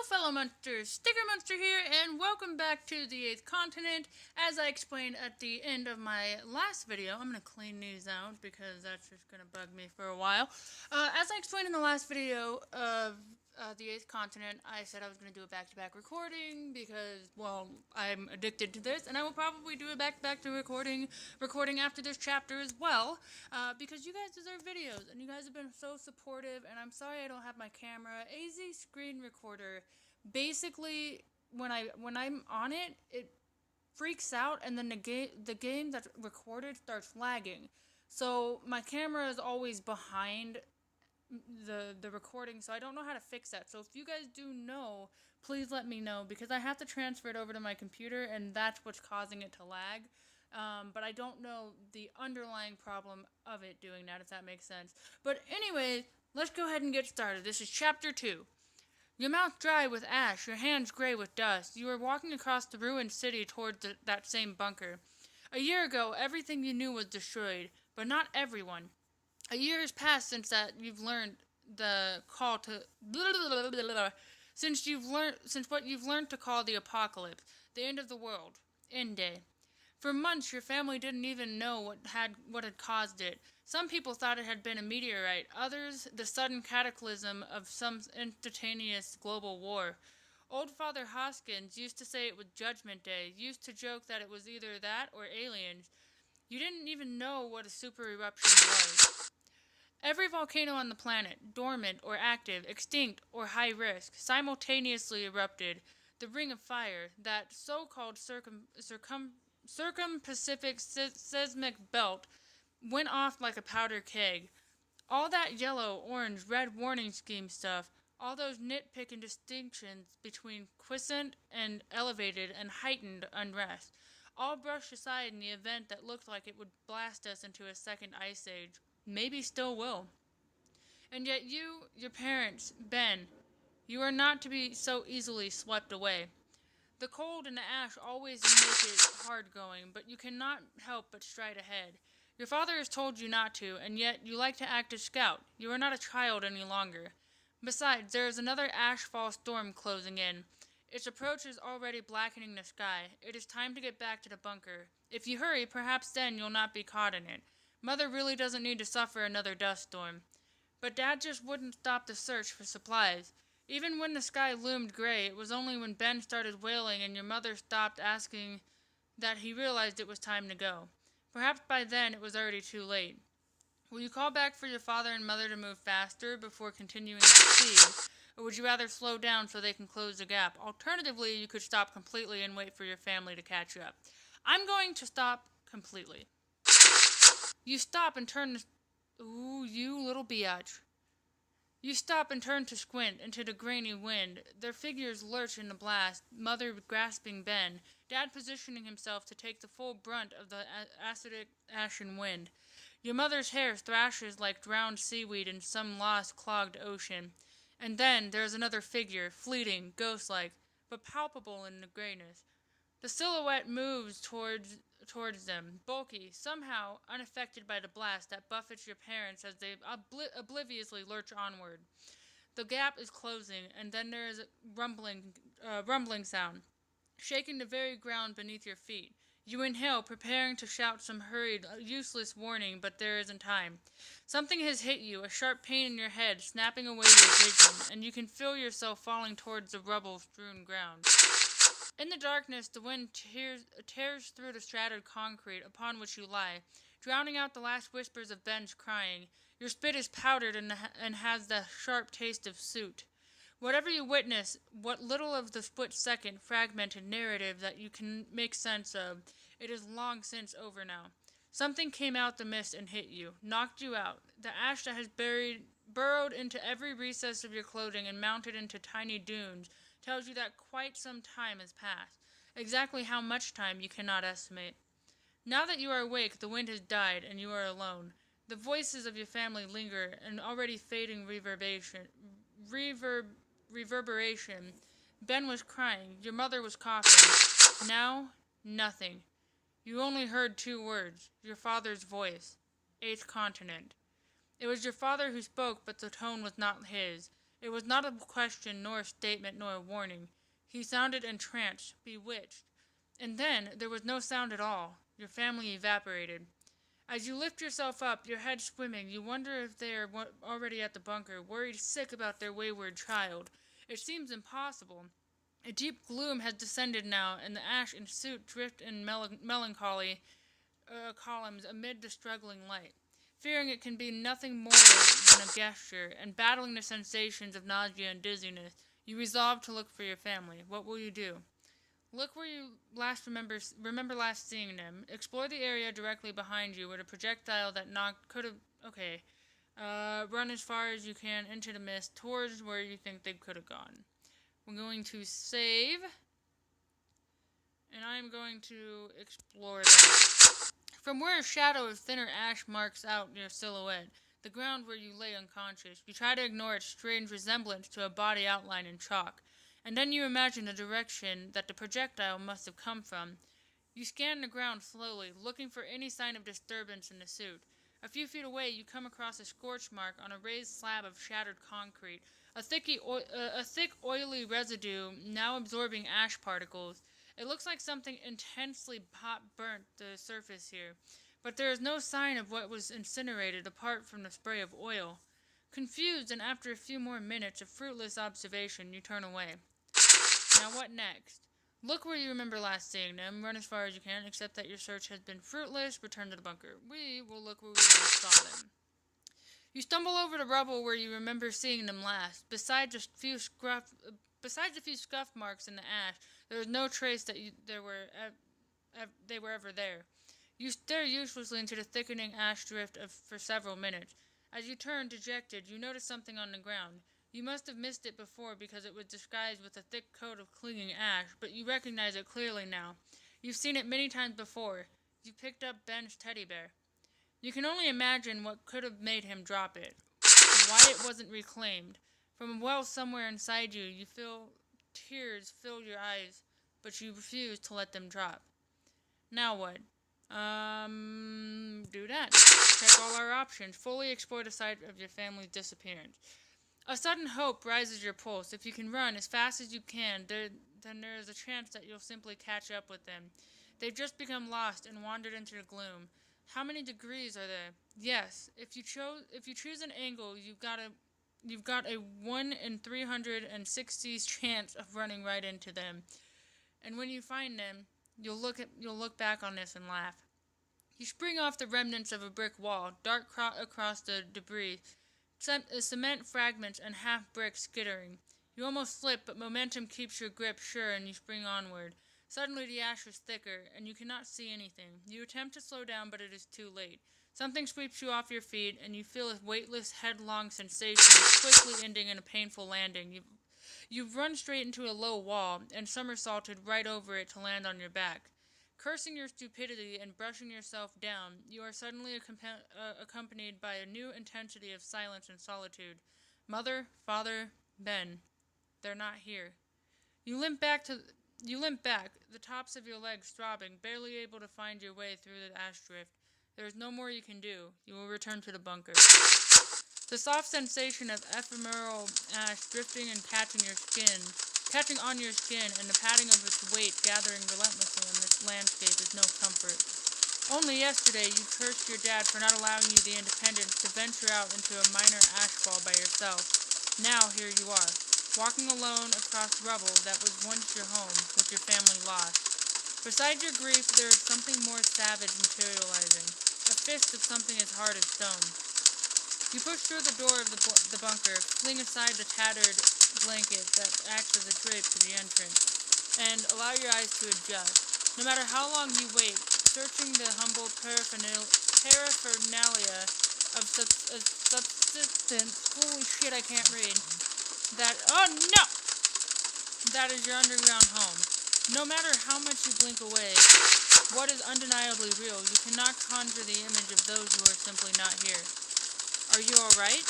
fellow monsters, Sticker Monster here, and welcome back to the 8th Continent. As I explained at the end of my last video, I'm going to clean these out because that's just going to bug me for a while. As I explained in the last video of the 8th Continent, I said I was going to do a back-to-back recording because, well, I'm addicted to this, and I will probably do a back-to-back recording after this chapter as well, because you guys deserve videos, and you guys have been so supportive, and I'm sorry I don't have my camera. AZ screen recorder, basically, when I'm on it, it freaks out, and then the game that's recorded starts lagging. So my camera is always behind the recording, so I don't know how to fix that. So if you guys do know, please let me know, because I have to transfer it over to my computer, and that's what's causing it to lag. But I don't know the underlying problem of it doing that, if that makes sense. But anyway, let's go ahead and get started. This is Chapter 2. Your mouth dry with ash, your hands gray with dust. You are walking across the ruined city towards that same bunker. A year ago, everything you knew was destroyed, but not everyone. A year has passed since you've learned the call to since what you've learned to call the apocalypse, the end of the world, end day. For months, your family didn't even know what had caused it. Some people thought it had been a meteorite, others the sudden cataclysm of some instantaneous global war. Old Father Hoskins used to say it was Judgment Day, used to joke that it was either that or aliens. You didn't even know what a super eruption was. Every volcano on the planet, dormant or active, extinct or high risk, simultaneously erupted. The Ring of Fire, that so-called circum-Pacific seismic belt, went off like a powder keg. All that yellow, orange, red warning scheme stuff, all those nitpicking distinctions between quiescent and elevated and heightened unrest, all brushed aside in the event that looked like it would blast us into a second ice age. Maybe still will. And yet you, your parents, Ben, you are not to be so easily swept away. The cold and the ash always make it hard going, but you cannot help but stride ahead. Your father has told you not to, and yet you like to act as scout. You are not a child any longer. Besides, there is another ashfall storm closing in. Its approach is already blackening the sky. It is time to get back to the bunker. If you hurry, perhaps then you'll not be caught in it. Mother really doesn't need to suffer another dust storm. But Dad just wouldn't stop the search for supplies. Even when the sky loomed gray, it was only when Ben started wailing and your mother stopped asking that he realized it was time to go. Perhaps by then it was already too late. Will you call back for your father and mother to move faster before continuing at speed? Or would you rather slow down so they can close the gap? Alternatively, you could stop completely and wait for your family to catch up. I'm going to stop completely. You stop and turn to... Ooh, you little biatch. You stop and turn to squint into the grainy wind. Their figures lurch in the blast, Mother grasping Ben, Dad positioning himself to take the full brunt of the acidic ashen wind. Your mother's hair thrashes like drowned seaweed in some lost, clogged ocean. And then there's another figure, fleeting, ghost-like, but palpable in the grayness. The silhouette moves towards them, bulky, somehow unaffected by the blast that buffets your parents as they obliviously lurch onward. The gap is closing, and then there is a rumbling sound, shaking the very ground beneath your feet. You inhale, preparing to shout some hurried, useless warning, but there isn't time. Something has hit you, a sharp pain in your head, snapping away your vision, and you can feel yourself falling towards the rubble-strewn ground. In the darkness, the wind tears through the shattered concrete upon which you lie, drowning out the last whispers of Ben's crying. Your spit is powdered and has the sharp taste of soot. Whatever you witness, what little of the split-second fragmented narrative that you can make sense of, it is long since over now. Something came out the mist and hit you, knocked you out. The ash that has burrowed into every recess of your clothing and mounted into tiny dunes tells you that quite some time has passed. Exactly how much time you cannot estimate. Now that you are awake, the wind has died, and you are alone. The voices of your family linger, an already fading reverberation. Ben was crying. Your mother was coughing. Now, nothing. You only heard two words. Your father's voice. 8th Continent. It was your father who spoke, but the tone was not his. It was not a question, nor a statement, nor a warning. He sounded entranced, bewitched. And then there was no sound at all. Your family evaporated. As you lift yourself up, your head swimming, you wonder if they are already at the bunker, worried sick about their wayward child. It seems impossible. A deep gloom has descended now, and the ash and soot drift in melancholy columns amid the struggling light. Fearing it can be nothing more than a gesture, and battling the sensations of nausea and dizziness, you resolve to look for your family. What will you do? Look where you last remember last seeing them. Explore the area directly behind you where the projectile that knocked could have... Okay. Run as far as you can into the mist towards where you think they could have gone. We're going to save. And I'm going to explore that. From where a shadow of thinner ash marks out your silhouette, the ground where you lay unconscious, you try to ignore its strange resemblance to a body outline in chalk. And then you imagine the direction that the projectile must have come from. You scan the ground slowly, looking for any sign of disturbance in the suit. A few feet away, you come across a scorch mark on a raised slab of shattered concrete, a thick, oily residue now absorbing ash particles. It looks like something intensely hot burnt the surface here, but there is no sign of what was incinerated apart from the spray of oil. Confused, and after a few more minutes of fruitless observation, you turn away. Now what next? Look where you remember last seeing them, run as far as you can, except that your search has been fruitless, return to the bunker. We will look where we last saw them. You stumble over the rubble where you remember seeing them last. Besides a few scuff marks in the ash, there is no trace that they were ever there. You stare uselessly into the thickening ash drift for several minutes. As you turn, dejected, you notice something on the ground. You must have missed it before because it was disguised with a thick coat of clinging ash, but you recognize it clearly now. You've seen it many times before. You picked up Ben's teddy bear. You can only imagine what could have made him drop it, why it wasn't reclaimed. From a well somewhere inside you, you feel tears fill your eyes, but you refuse to let them drop. Now what? Do that. Check all our options. Fully explore the site of your family's disappearance. A sudden hope rises your pulse. If you can run as fast as you can, then there is a chance that you'll simply catch up with them. They've just become lost and wandered into the gloom. How many degrees are there? Yes, if you choose an angle, you've got a 1 in 360 chance of running right into them. And when you find them, you'll look back on this and laugh. You spring off the remnants of a brick wall, dart across the debris, cement fragments and half bricks skittering. You almost slip, but momentum keeps your grip sure and you spring onward. Suddenly the ash is thicker, and you cannot see anything. You attempt to slow down, but it is too late. Something sweeps you off your feet, and you feel a weightless, headlong sensation, quickly ending in a painful landing. You've run straight into a low wall, and somersaulted right over it to land on your back. Cursing your stupidity and brushing yourself down, you are suddenly accompanied by a new intensity of silence and solitude. Mother, father, Ben. They're not here. You limp back, the tops of your legs throbbing, barely able to find your way through the ash drift. There is no more you can do. You will return to the bunker. The soft sensation of ephemeral ash drifting and catching on your skin, and the padding of its weight gathering relentlessly on this landscape is no comfort. Only yesterday you cursed your dad for not allowing you the independence to venture out into a minor ashfall by yourself. Now here you are, walking alone across rubble that was once your home, with your family lost. Besides your grief, there is something more savage materializing, a fist of something as hard as stone. You push through the door of the bunker, fling aside the tattered blanket that acts as a drape to the entrance, and allow your eyes to adjust. No matter how long you wait, searching the humble paraphernalia of subsistence, holy shit, I can't read, that is your underground home. No matter how much you blink away, what is undeniably real, you cannot conjure the image of those who are simply not here. Are you all right?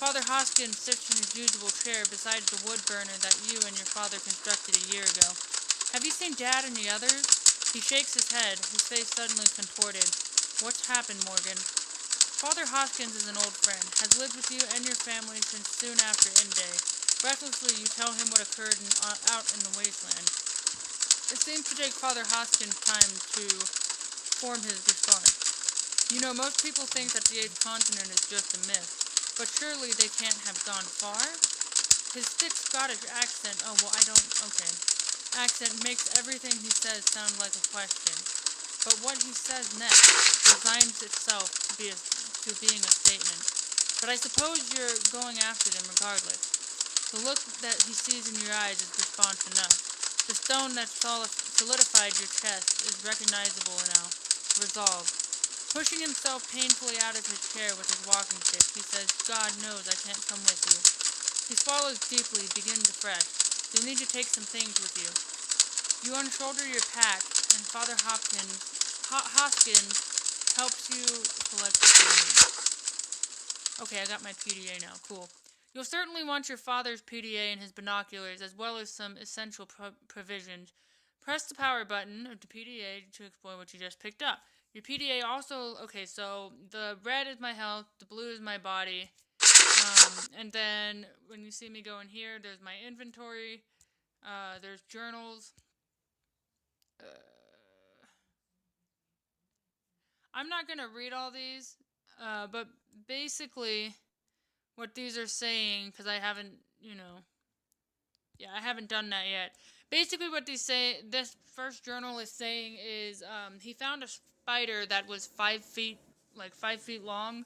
Father Hoskins sits in his usual chair beside the wood burner that you and your father constructed a year ago. Have you seen Dad and the others? He shakes his head, his face suddenly contorted. What's happened, Morgan? Father Hoskins is an old friend, has lived with you and your family since soon after End-Day. Breathlessly, you tell him what occurred out in the wasteland. It seems to take Father Hoskins time to form his response. You know, most people think that the eighth continent is just a myth, but surely they can't have gone far? His thick Scottish accent, accent makes everything he says sound like a question. But what he says next resigns itself to being a statement. But I suppose you're going after them regardless. The look that he sees in your eyes is response enough. The stone that solidified your chest is recognizable now. Resolve. Pushing himself painfully out of his chair with his walking stick, he says, God knows I can't come with you. He swallows deeply, begins afresh. You'll need to take some things with you. You unshoulder your pack, and Father Hoskins helps you collect what you need. Okay, I got my PDA now. Cool. You'll certainly want your father's PDA and his binoculars, as well as some essential provisions. Press the power button of the PDA to explore what you just picked up. Your PDA also... Okay, so the red is my health, the blue is my body. And then when you see me go in here, there's my inventory. There's journals. I'm not going to read all these, but basically what these are saying, because I haven't, I haven't done that yet. Basically what this first journal is saying is he found a spider that was 5 feet long,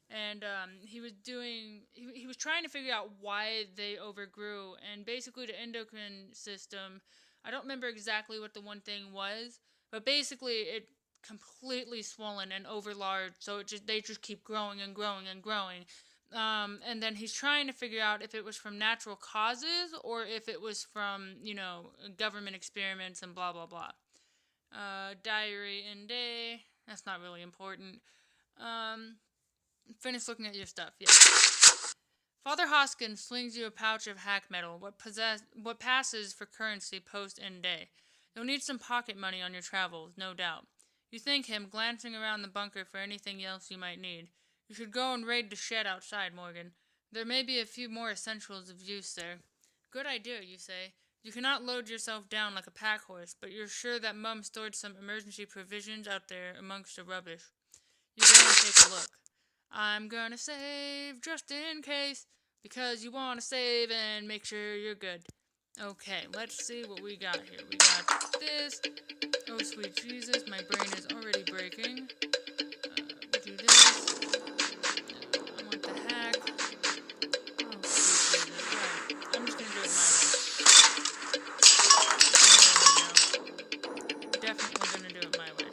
and he was trying to figure out why they overgrew, and basically the endocrine system, I don't remember exactly what the one thing was, but basically it completely swollen and overlarge, so they just keep growing and growing and growing. And then he's trying to figure out if it was from natural causes or if it was from, government experiments and blah, blah, blah. Diary and day. That's not really important. Finish looking at your stuff. Yeah. Father Hoskins slings you a pouch of hack metal, what passes for currency post-end day. You'll need some pocket money on your travels, no doubt. You thank him, glancing around the bunker for anything else you might need. You should go and raid the shed outside, Morgan. There may be a few more essentials of use there. Good idea, you say. You cannot load yourself down like a pack horse, but you're sure that Mum stored some emergency provisions out there amongst the rubbish. You go and take a look. I'm gonna save just in case, because you want to save and make sure you're good. Okay, let's see what we got here. We got this. Oh, sweet Jesus, my brain is already breaking. We'll do this. I want the hack. Oh, sweet Jesus. Right. I'm just gonna do it my way. There we go. Definitely gonna do it my way.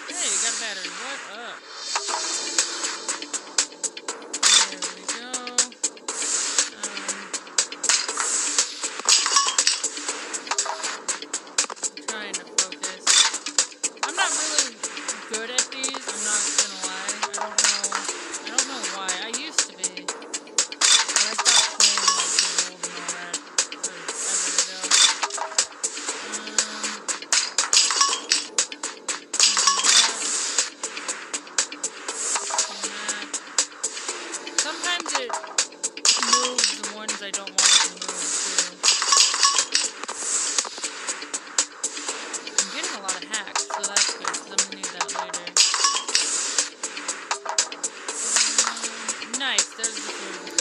Hey, you got a battery. What up? There we go. Trying to focus. I'm not really good at these, I'm not gonna lie. I don't know why. I used to be. But I stopped playing like the world and all that forever ago. Sometimes it moves the ones I don't want it to move too. I'm getting a lot of hacks, so that's good, because I'm gonna need that later. Nice, there's the food.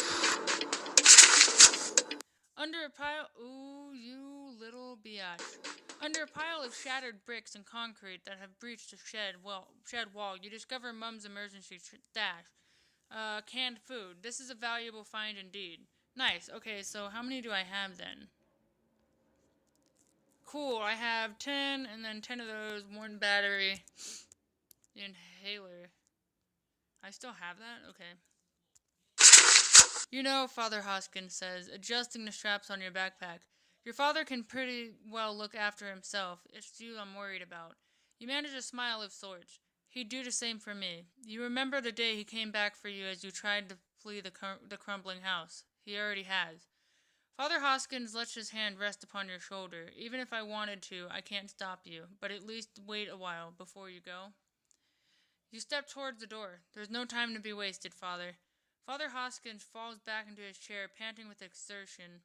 Under a pile... Ooh, you little biatch. Under a pile of shattered bricks and concrete that have breached the shed wall, you discover Mum's emergency stash. Canned food. This is a valuable find indeed. Nice. Okay, so how many do I have then? Cool, I have 10, and then 10 of those, 1 battery. Inhaler. I still have that? Okay. You know, Father Hoskins says, adjusting the straps on your backpack. Your father can pretty well look after himself. It's you I'm worried about. You manage a smile of sorts. He'd do the same for me. You remember the day he came back for you as you tried to flee the crumbling house. He already has. Father Hoskins lets his hand rest upon your shoulder. Even if I wanted to, I can't stop you, but at least wait a while before you go. You step towards the door. There's no time to be wasted, Father. Father Hoskins falls back into his chair, panting with exertion.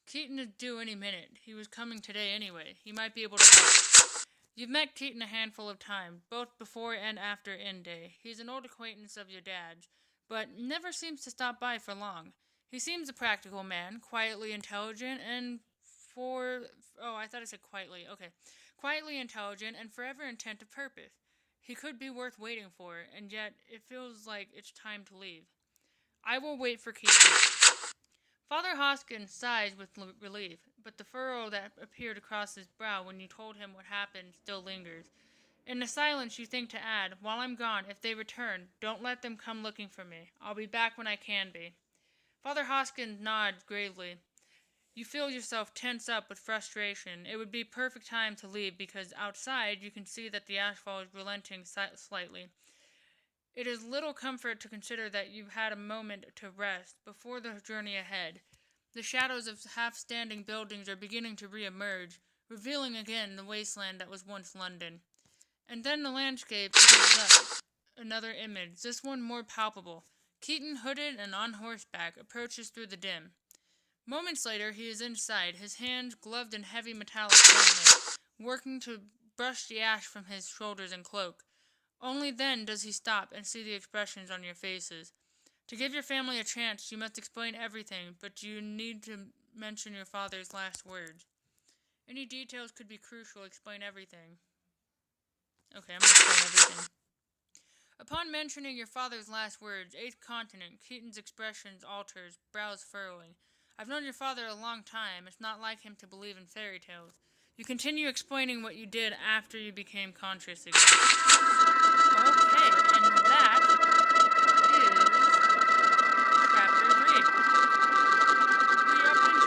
Keaton is due any minute. He was coming today anyway. He might be able to help. You've met Keaton a handful of times, both before and after End Day. He's an old acquaintance of your dad's, but never seems to stop by for long. He seems a practical man, quietly intelligent, and I thought I said quietly. Okay. Quietly intelligent and forever intent of purpose. He could be worth waiting for, and yet it feels like it's time to leave. I will wait for Keaton. Father Hoskins sighs with relief, but the furrow that appeared across his brow when you told him what happened still lingers. In the silence you think to add, while I'm gone, if they return, don't let them come looking for me. I'll be back when I can be. Father Hoskins nods gravely. You feel yourself tense up with frustration. It would be perfect time to leave because outside you can see that the asphalt is relenting slightly. It is little comfort to consider that you've had a moment to rest before the journey ahead. The shadows of half-standing buildings are beginning to re-emerge, revealing again the wasteland that was once London. And then the landscape gives up. Another image, this one more palpable. Keaton, hooded and on horseback, approaches through the dim. Moments later, he is inside, his hands gloved in heavy metallic helmet, working to brush the ash from his shoulders and cloak. Only then does he stop and see the expressions on your faces. To give your family a chance, you must explain everything, but you need to mention your father's last words. Any details could be crucial. Explain everything. Okay, I'm going to explain everything. Upon mentioning your father's last words, eighth continent, Keaton's expressions alters, brows furrowing. I've known your father a long time. It's not like him to believe in fairy tales. You continue explaining what you did after you became conscious again. Okay, and that is chapter 3. We up in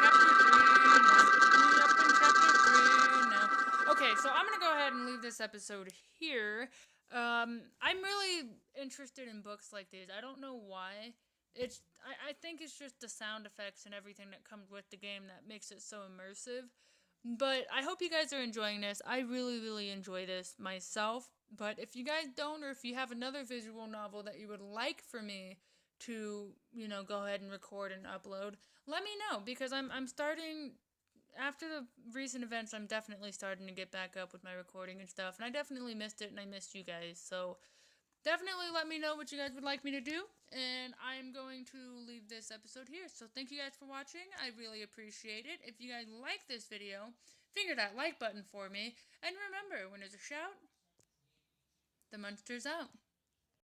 chapter 3 now. Okay, so I'm going to go ahead and leave this episode here. I'm really interested in books like these. I don't know why. I think it's just the sound effects and everything that comes with the game that makes it so immersive. But I hope you guys are enjoying this. I really, really enjoy this myself. But if you guys don't, or if you have another visual novel that you would like for me to, go ahead and record and upload, let me know. Because I'm starting, after the recent events, I'm definitely starting to get back up with my recording and stuff. And I definitely missed it, and I missed you guys. So definitely let me know what you guys would like me to do, and I'm going to leave this episode here. So thank you guys for watching. I really appreciate it. If you guys like this video, finger that like button for me. And remember, when there's a shout, the monster's out.